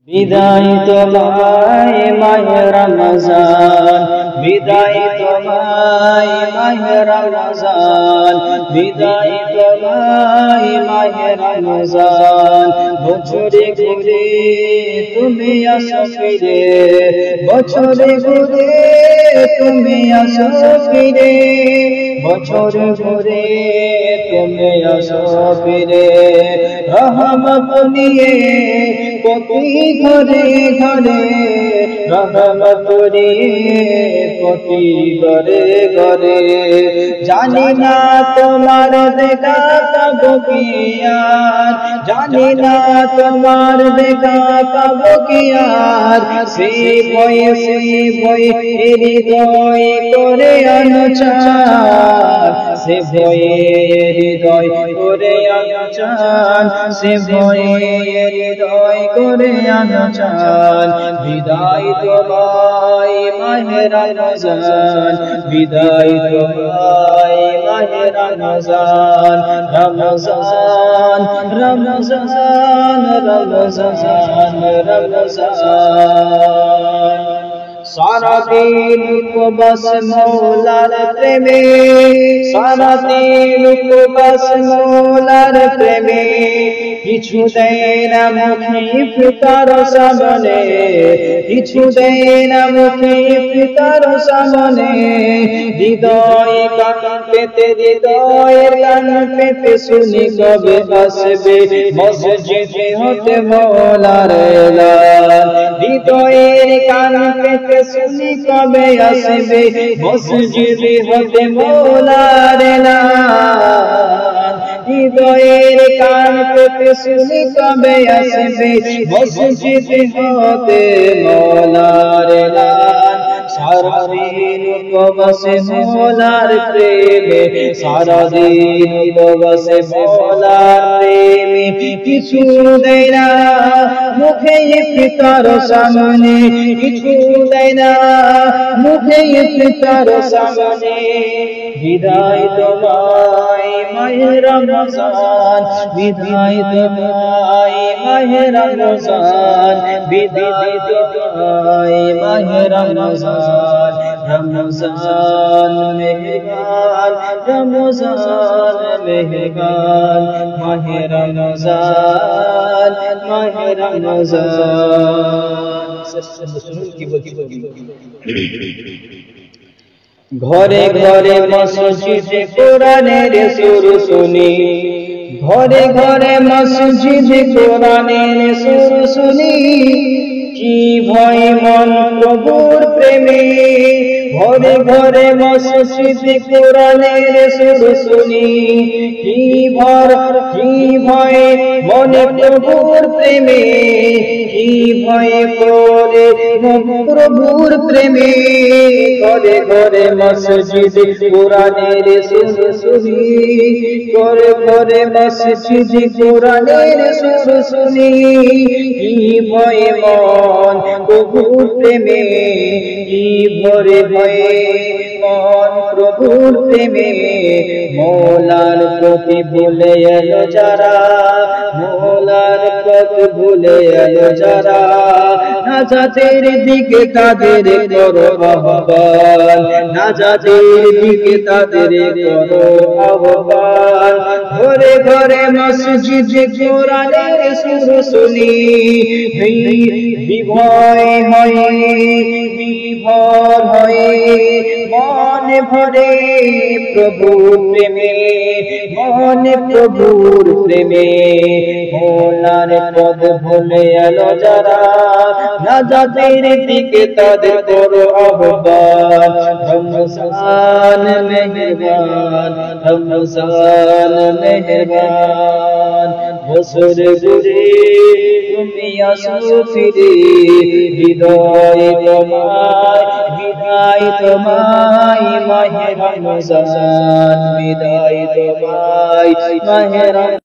বিদায় তোমায় মাহে রমজান, বিদায় তোমায় মাহে রমজান, বিদায় তোমায় মাহে রমজান। বছরে ঘুরে তুমি আসো ফিরে, বছরে ঘুরে তুমি আসো ফিরে, বছর ঘুরে তুমি আসো ফিরে। রহমত নিয়ে প্রতি ঘরে ঘরে, রহমত নিয়ে প্রতি ঘরে ঘরে। জানি না তোমার দেখা পাবো কি আর, জানি না তোমার দেখা পাবো কি আর। সেই ভয়ে হৃদয় করে আনচান, সে ভয়ে হৃদয় করে আনচান, সে ভয়ে হৃদয় করে আনচান। বিদায় তোমায় মাহে রমজান, বিদায় তোমায় মাহে রমজান। রমজান রমজান রমজান রমজান। সারাদিন উপবাস মৌলার প্রেমে, সারাদিন উপবাস মৌলার প্রেমে। কিছু দেয় না মুখে পিতার সামনে, কিছু দেয় না মুখে পিতার সামনে। হৃদয় কান পেতে, হৃদয়ের কান পেতে শুনি কবে আসবে মসজিদে হতে মৌলার এলান। হৃদয়ের কান পেতে শুনি কবে আসবে মসজিদে হতে মৌলার এলান। হৃদয়ের কান পেতে শুনি কবে আসবে মসজিদে হতে মৌলার এলান। সারাদিন উপবাসে মৌলার প্রেমে, সারাদিন উপবাসে মৌলার প্রেমে। কিছু দেয় না মুখে পিতার সামনে, কিছু দেয় না মুখে পিতার সামনে। বিদায় তোমায় মাহে রমজান, বিদায় তোমায় মাহে রমজান, বিদায় তোমায় মাহে রমজান। রমজান মেহরবান, রমজান মেহরবান, মাহে রমজান মাহে রমজান। ঘরে ঘরে মসজিদে কোরআনের সুর শুনি, ঘরে ঘরে মসজিদে কোরআনের সুর শুনি। কি ভয় মন প্রভুর প্রেমে, ঘরে ঘরে মসজিদে কোরআনের সুর শুনি। কি ভয় মনে প্রভুর প্রেমে, কি ভয় করে প্রভুর প্রেমে। ঘরে ঘরে মসজিদে কোরআনের সুর শুনি, ঘরে ঘরে মসজিদে কোরআনের সুর শুনি। কি ভয় মন প্রভুর প্রেমে, কি ভরে ভয়ে মন প্রভুর প্রেমে। মৌলার প্রতি ভুলে এলো যারা, মৌলার পথ ভুলে এলো যারা। নাজাতের দিকে তাদের করো আহ্বান, নাজাতের দিকে তাদের করো আহ্বান। ঘরে ঘরে মসজিদে কোরআনের সুর শুনি। বিভয় হয়ে বিভোর হয়ে মন ভরে প্রভুর প্রেমে, মন প্রভুর প্রেমে। মৌলার পদ ভুলে এলো যারা, নাজাতের দিকে তাদের করো আহ্বান। রমজান মেহরবান, রমজান মেহরবান। বছর ঘুরে তুমি আসো ফিরে, হৃদয় তোমায়, বিদায় তোমায় মাহে রমজান, বিদায় তোমায় মাহে রমজান।